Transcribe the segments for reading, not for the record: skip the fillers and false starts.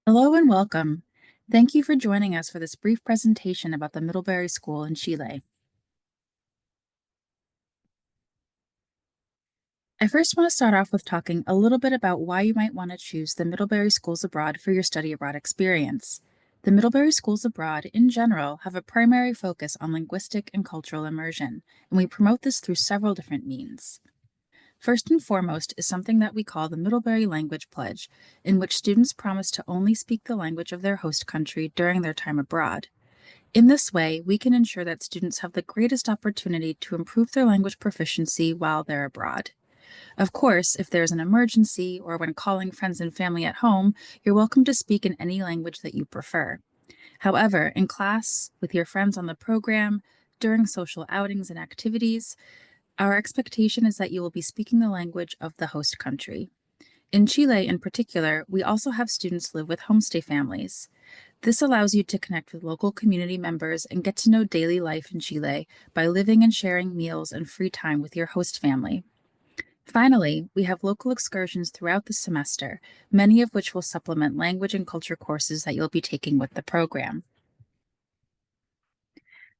Hello and welcome. Thank you for joining us for this brief presentation about the Middlebury School in Chile. I first want to start off with talking a little bit about why you might want to choose the Middlebury Schools Abroad for your study abroad experience. The Middlebury Schools Abroad, in general, have a primary focus on linguistic and cultural immersion, and we promote this through several different means. First and foremost is something that we call the Middlebury Language Pledge, in which students promise to only speak the language of their host country during their time abroad. In this way, we can ensure that students have the greatest opportunity to improve their language proficiency while they're abroad. Of course, if there's an emergency or when calling friends and family at home, you're welcome to speak in any language that you prefer. However, in class, with your friends on the program, during social outings and activities, our expectation is that you will be speaking the language of the host country. In Chile, in particular, we also have students live with homestay families. This allows you to connect with local community members and get to know daily life in Chile by living and sharing meals and free time with your host family. Finally, we have local excursions throughout the semester, many of which will supplement language and culture courses that you'll be taking with the program.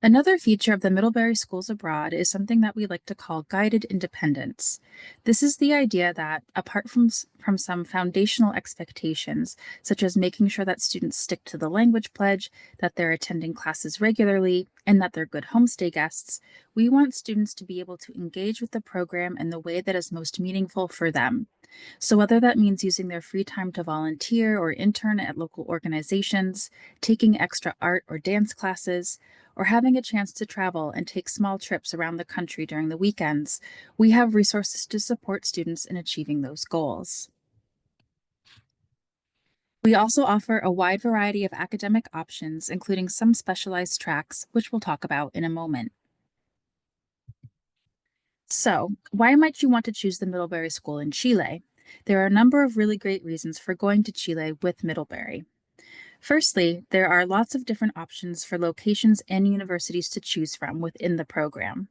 Another feature of the Middlebury Schools Abroad is something that we like to call guided independence. This is the idea that, apart from some foundational expectations, such as making sure that students stick to the language pledge, that they're attending classes regularly, and that they're good homestay guests, we want students to be able to engage with the program in the way that is most meaningful for them. So, whether that means using their free time to volunteer or intern at local organizations, taking extra art or dance classes, or having a chance to travel and take small trips around the country during the weekends, we have resources to support students in achieving those goals. We also offer a wide variety of academic options, including some specialized tracks, which we'll talk about in a moment. So, why might you want to choose the Middlebury School in Chile? There are a number of really great reasons for going to Chile with Middlebury. Firstly, there are lots of different options for locations and universities to choose from within the program.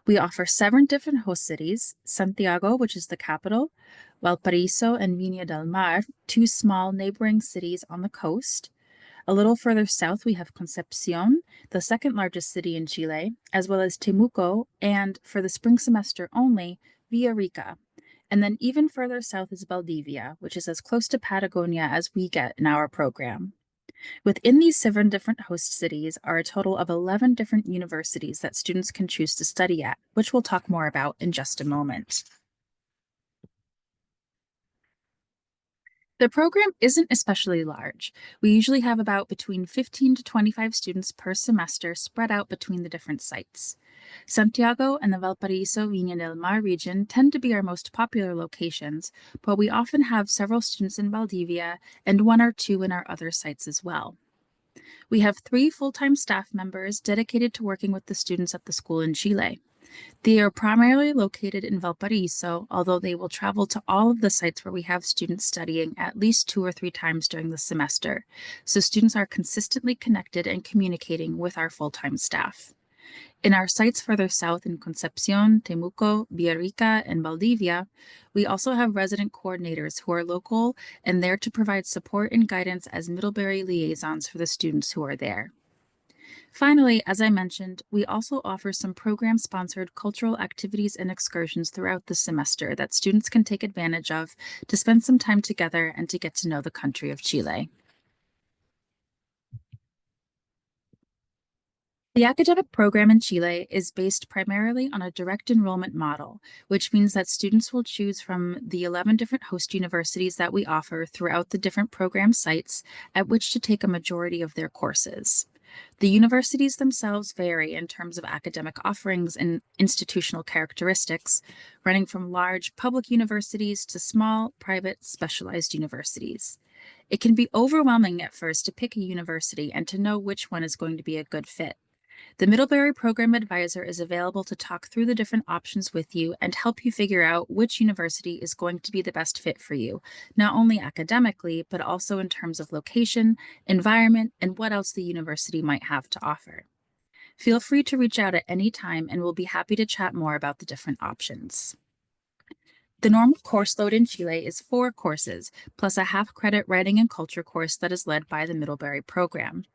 We offer 7 different host cities: Santiago, which is the capital, Valparaiso and Viña del Mar, 2 small neighboring cities on the coast. A little further south, we have Concepcion, the second largest city in Chile, as well as Temuco, and for the spring semester only, Villarrica. And then even further south is Valdivia, which is as close to Patagonia as we get in our program. Within these 7 different host cities are a total of 11 different universities that students can choose to study at, which we'll talk more about in just a moment. The program isn't especially large. We usually have about between 15 to 25 students per semester spread out between the different sites. Santiago and the Valparaiso Viña del Mar region tend to be our most popular locations, but we often have several students in Valdivia and 1 or 2 in our other sites as well. We have 3 full-time staff members dedicated to working with the students at the school in Chile. They are primarily located in Valparaiso, although they will travel to all of the sites where we have students studying at least 2 or 3 times during the semester. So students are consistently connected and communicating with our full-time staff. In our sites further south in Concepcion, Temuco, Villarrica, and Valdivia, we also have resident coordinators who are local and there to provide support and guidance as Middlebury liaisons for the students who are there. Finally, as I mentioned, we also offer some program-sponsored cultural activities and excursions throughout the semester that students can take advantage of to spend some time together and to get to know the country of Chile. The academic program in Chile is based primarily on a direct enrollment model, which means that students will choose from the 11 different host universities that we offer throughout the different program sites at which to take a majority of their courses. The universities themselves vary in terms of academic offerings and institutional characteristics, running from large public universities to small, private, specialized universities. It can be overwhelming at first to pick a university and to know which one is going to be a good fit. The Middlebury Program Advisor is available to talk through the different options with you and help you figure out which university is going to be the best fit for you, not only academically, but also in terms of location, environment, and what else the university might have to offer. Feel free to reach out at any time and we'll be happy to chat more about the different options. The normal course load in Chile is 4 courses, plus a half-credit writing and culture course that is led by the Middlebury program.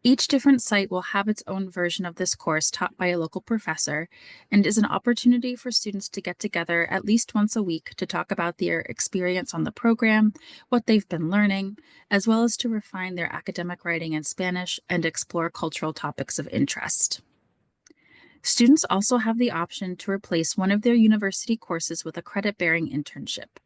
Each different site will have its own version of this course taught by a local professor and is an opportunity for students to get together at least once a week to talk about their experience on the program, what they've been learning, as well as to refine their academic writing in Spanish and explore cultural topics of interest. Students also have the option to replace one of their university courses with a credit-bearing internship.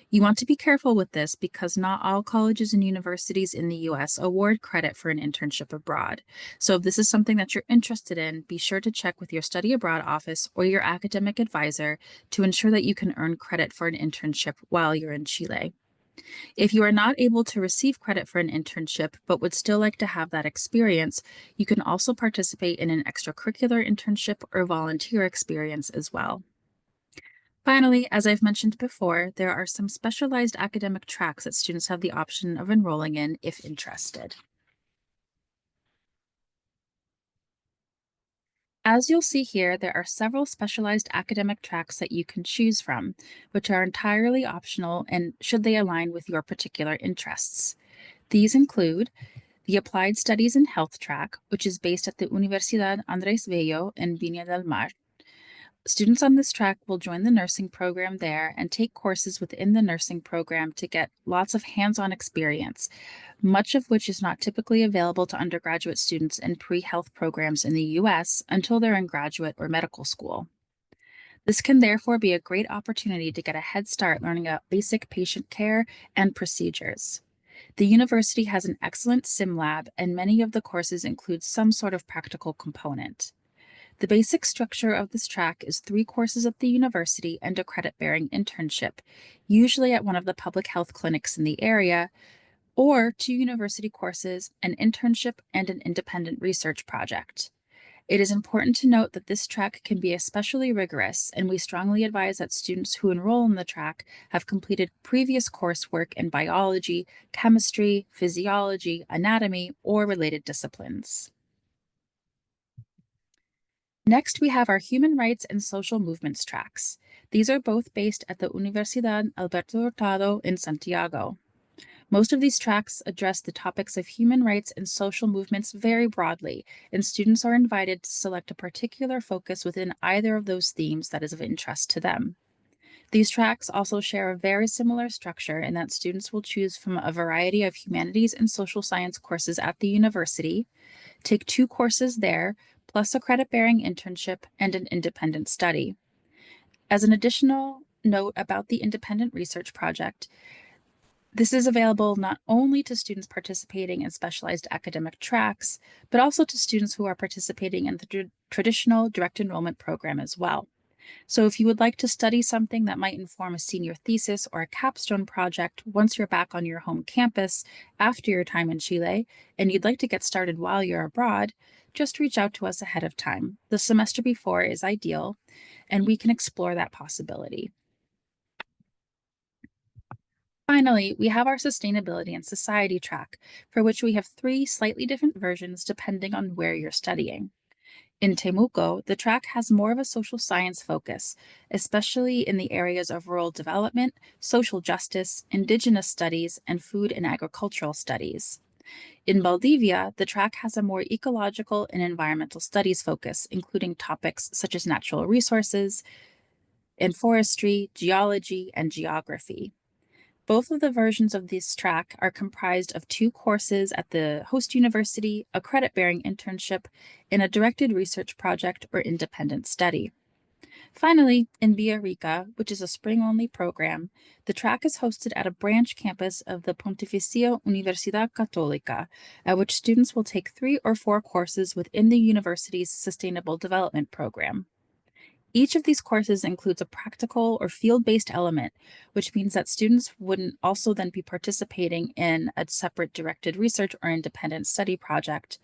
You want to be careful with this because not all colleges and universities in the US award credit for an internship abroad. So if this is something that you're interested in, be sure to check with your study abroad office or your academic advisor to ensure that you can earn credit for an internship while you're in Chile. If you are not able to receive credit for an internship but would still like to have that experience, you can also participate in an extracurricular internship or volunteer experience as well. Finally, as I've mentioned before, there are some specialized academic tracks that students have the option of enrolling in if interested. As you'll see here, there are several specialized academic tracks that you can choose from, which are entirely optional and should they align with your particular interests. These include the Applied Studies in Health track, which is based at the Universidad Andrés Bello in Viña del Mar. Students on this track will join the nursing program there and take courses within the nursing program to get lots of hands-on experience, much of which is not typically available to undergraduate students in pre-health programs in the US until they're in graduate or medical school. This can therefore be a great opportunity to get a head start learning about basic patient care and procedures. The university has an excellent sim lab, and many of the courses include some sort of practical component. The basic structure of this track is 3 courses at the university and a credit-bearing internship, usually at one of the public health clinics in the area, or 2 university courses, an internship, and an independent research project. It is important to note that this track can be especially rigorous, and we strongly advise that students who enroll in the track have completed previous coursework in biology, chemistry, physiology, anatomy, or related disciplines. Next, we have our Human Rights and Social Movements tracks. These are both based at the Universidad Alberto Hurtado in Santiago. Most of these tracks address the topics of human rights and social movements very broadly, and students are invited to select a particular focus within either of those themes that is of interest to them. These tracks also share a very similar structure in that students will choose from a variety of humanities and social science courses at the university, take 2 courses there, plus a credit-bearing internship and an independent study. As an additional note about the independent research project, this is available not only to students participating in specialized academic tracks, but also to students who are participating in the traditional direct enrollment program as well. So if you would like to study something that might inform a senior thesis or a capstone project once you're back on your home campus after your time in Chile, and you'd like to get started while you're abroad, just reach out to us ahead of time. The semester before is ideal, and we can explore that possibility. Finally, we have our Sustainability and Society track, for which we have 3 slightly different versions depending on where you're studying. In Temuco, the track has more of a social science focus, especially in the areas of rural development, social justice, indigenous studies, and food and agricultural studies. In Valdivia, the track has a more ecological and environmental studies focus, including topics such as natural resources and forestry, geology, and geography. Both of the versions of this track are comprised of 2 courses at the host university, a credit-bearing internship, and a directed research project or independent study. Finally, in Villarrica, which is a spring-only program, the track is hosted at a branch campus of the Pontificia Universidad Católica, at which students will take 3 or 4 courses within the university's Sustainable Development Program. Each of these courses includes a practical or field-based element, which means that students wouldn't also then be participating in a separate directed research or independent study project,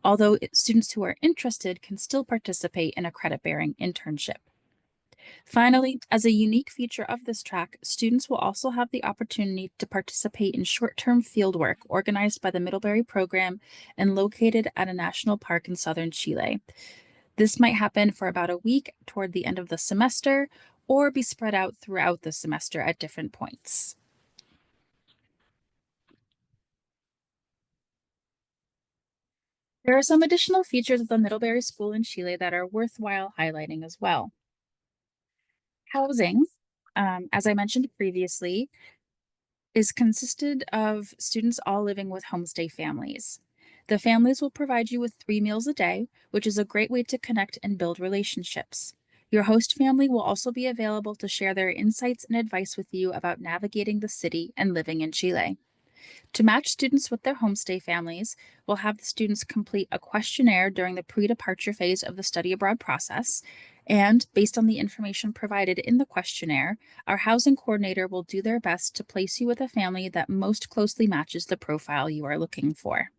although students who are interested can still participate in a credit-bearing internship. Finally, as a unique feature of this track, students will also have the opportunity to participate in short-term fieldwork organized by the Middlebury program and located at a national park in southern Chile. This might happen for about a week toward the end of the semester, or be spread out throughout the semester at different points. There are some additional features of the Middlebury School in Chile that are worthwhile highlighting as well. Housing, as I mentioned previously, is consisted of students all living with homestay families. The families will provide you with 3 meals a day, which is a great way to connect and build relationships. Your host family will also be available to share their insights and advice with you about navigating the city and living in Chile. To match students with their homestay families, we'll have the students complete a questionnaire during the pre departure phase of the study abroad process. And based on the information provided in the questionnaire, our housing coordinator will do their best to place you with a family that most closely matches the profile you are looking for.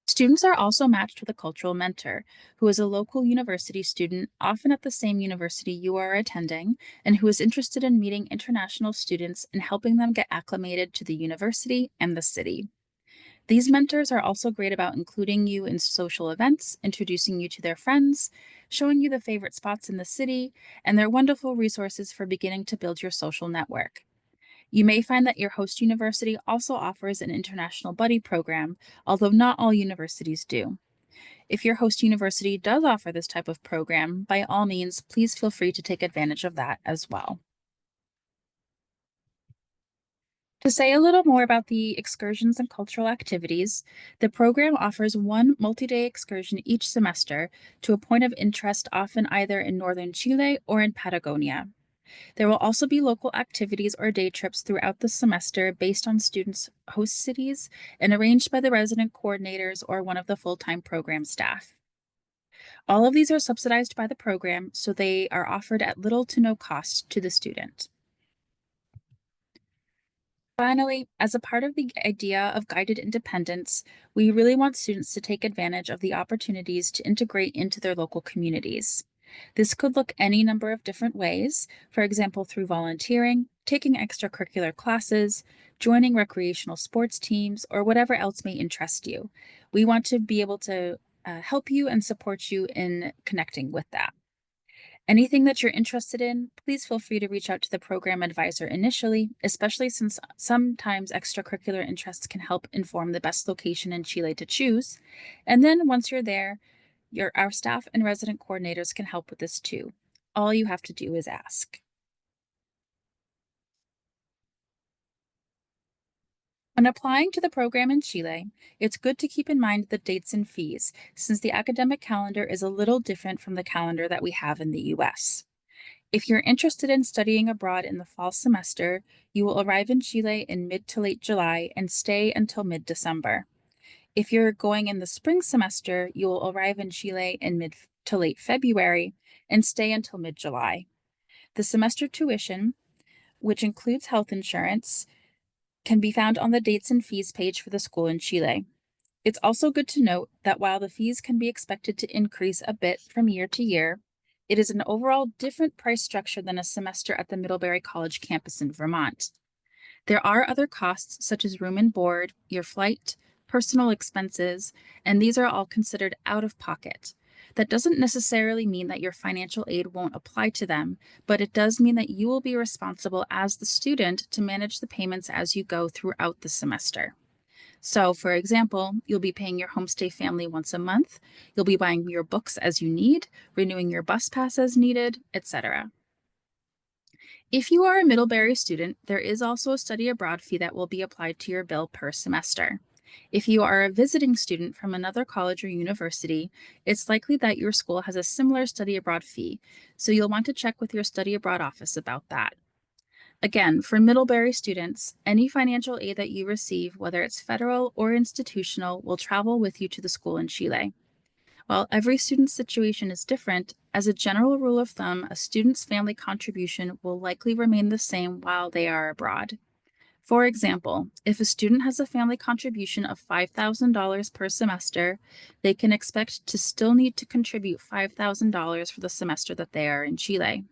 Students are also matched with a cultural mentor, who is a local university student, often at the same university you are attending, and who is interested in meeting international students and helping them get acclimated to the university and the city. These mentors are also great about including you in social events, introducing you to their friends, showing you the favorite spots in the city, and they're wonderful resources for beginning to build your social network. You may find that your host university also offers an international buddy program, although not all universities do. If your host university does offer this type of program, by all means, please feel free to take advantage of that as well. To say a little more about the excursions and cultural activities, the program offers one multi-day excursion each semester to a point of interest, often either in northern Chile or in Patagonia. There will also be local activities or day trips throughout the semester based on students' host cities and arranged by the resident coordinators or one of the full-time program staff. All of these are subsidized by the program, so they are offered at little to no cost to the student. Finally, as a part of the idea of guided independence, we really want students to take advantage of the opportunities to integrate into their local communities. This could look any number of different ways, for example, through volunteering, taking extracurricular classes, joining recreational sports teams, or whatever else may interest you. We want to be able to help you and support you in connecting with that. Anything that you're interested in, please feel free to reach out to the program advisor initially, especially since sometimes extracurricular interests can help inform the best location in Chile to choose. And then once you're there, our staff and resident coordinators can help with this too. All you have to do is ask. When applying to the program in Chile, it's good to keep in mind the dates and fees, since the academic calendar is a little different from the calendar that we have in the US. If you're interested in studying abroad in the fall semester, you will arrive in Chile in mid to late July and stay until mid December. If you're going in the spring semester, you will arrive in Chile in mid to late February and stay until mid July. The semester tuition, which includes health insurance, can be found on the dates and fees page for the school in Chile. It's also good to note that while the fees can be expected to increase a bit from year to year, it is an overall different price structure than a semester at the Middlebury College campus in Vermont. There are other costs such as room and board, your flight, personal expenses, and these are all considered out of pocket. That doesn't necessarily mean that your financial aid won't apply to them, but it does mean that you will be responsible as the student to manage the payments as you go throughout the semester. So, for example, you'll be paying your homestay family once a month, you'll be buying your books as you need, renewing your bus pass as needed, etc. If you are a Middlebury student, there is also a study abroad fee that will be applied to your bill per semester. If you are a visiting student from another college or university, it's likely that your school has a similar study abroad fee, so you'll want to check with your study abroad office about that. Again, for Middlebury students, any financial aid that you receive, whether it's federal or institutional, will travel with you to the school in Chile. While every student's situation is different, as a general rule of thumb, a student's family contribution will likely remain the same while they are abroad. For example, if a student has a family contribution of $5,000 per semester, they can expect to still need to contribute $5,000 for the semester that they are in Chile.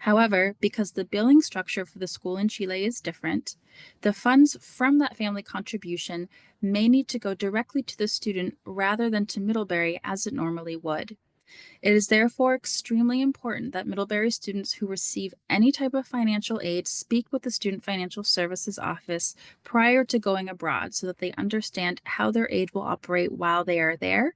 However, because the billing structure for the school in Chile is different, the funds from that family contribution may need to go directly to the student rather than to Middlebury as it normally would. It is therefore extremely important that Middlebury students who receive any type of financial aid speak with the Student Financial Services Office prior to going abroad so that they understand how their aid will operate while they are there.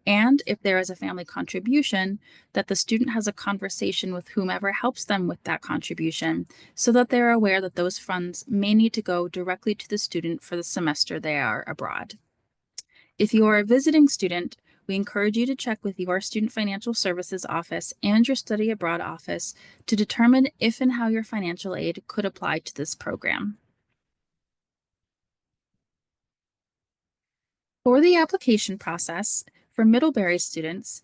And if there is a family contribution, that the student has a conversation with whomever helps them with that contribution so that they're aware that those funds may need to go directly to the student for the semester they are abroad. If you are a visiting student, we encourage you to check with your Student Financial Services Office and your Study Abroad office to determine if and how your financial aid could apply to this program. For the application process, for Middlebury students,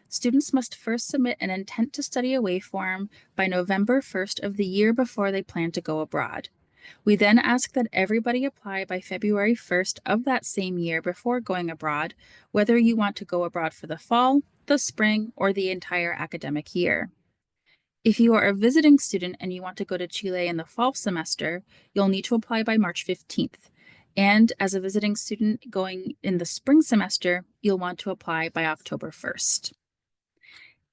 students must first submit an intent to study away form by November 1st of the year before they plan to go abroad. We then ask that everybody apply by February 1st of that same year before going abroad, whether you want to go abroad for the fall, the spring, or the entire academic year. If you are a visiting student and you want to go to Chile in the fall semester, you'll need to apply by March 15th. And as a visiting student going in the spring semester, you'll want to apply by October 1st.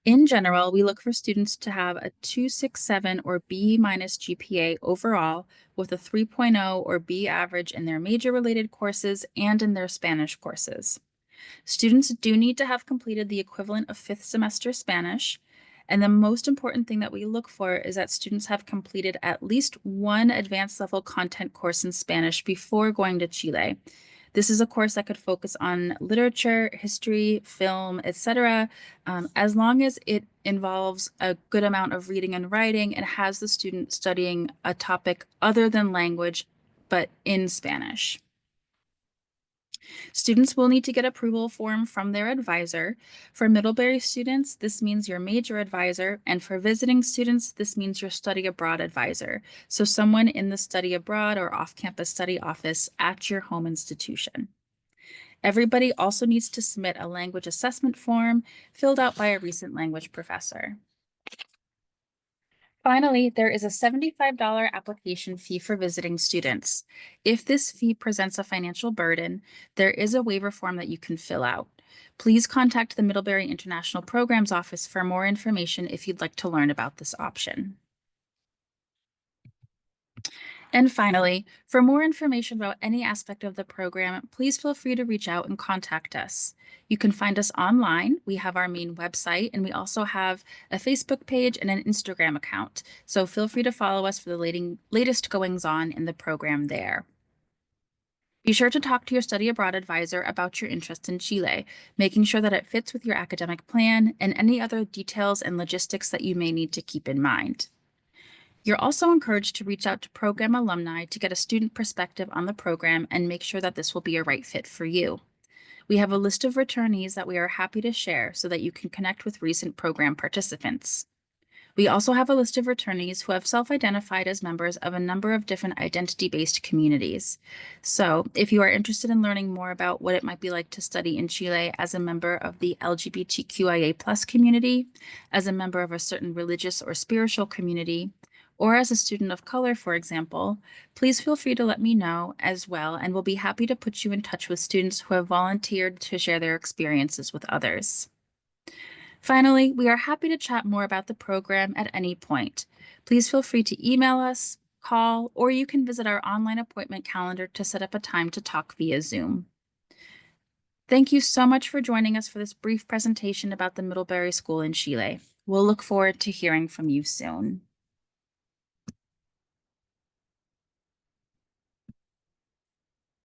In general, we look for students to have a 2.67 or B minus GPA overall with a 3.0 or B average in their major related courses and in their Spanish courses. Students do need to have completed the equivalent of 5th semester Spanish. And the most important thing that we look for is that students have completed at least one advanced level content course in Spanish before going to Chile. This is a course that could focus on literature, history, film, etc., as long as it involves a good amount of reading and writing and has the student studying a topic other than language, but in Spanish. Students will need to get approval form from their advisor. For Middlebury students, this means your major advisor, and for visiting students, this means your study abroad advisor. So someone in the study abroad or off-campus study office at your home institution. Everybody also needs to submit a language assessment form filled out by a recent language professor. Finally, there is a $75 application fee for visiting students. If this fee presents a financial burden, there is a waiver form that you can fill out. Please contact the Middlebury International Programs Office for more information if you'd like to learn about this option. And finally, for more information about any aspect of the program, please feel free to reach out and contact us. You can find us online. We have our main website, and we also have a Facebook page and an Instagram account. So feel free to follow us for the latest goings on in the program there. Be sure to talk to your study abroad advisor about your interest in Chile, making sure that it fits with your academic plan and any other details and logistics that you may need to keep in mind. You're also encouraged to reach out to program alumni to get a student perspective on the program and make sure that this will be a right fit for you. We have a list of returnees that we are happy to share so that you can connect with recent program participants. We also have a list of returnees who have self-identified as members of a number of different identity-based communities. So if you are interested in learning more about what it might be like to study in Chile as a member of the LGBTQIA+ community, as a member of a certain religious or spiritual community, or as a student of color, for example, please feel free to let me know as well, and we'll be happy to put you in touch with students who have volunteered to share their experiences with others. Finally, we are happy to chat more about the program at any point. Please feel free to email us, call, or you can visit our online appointment calendar to set up a time to talk via Zoom. Thank you so much for joining us for this brief presentation about the Middlebury School in Chile. We'll look forward to hearing from you soon.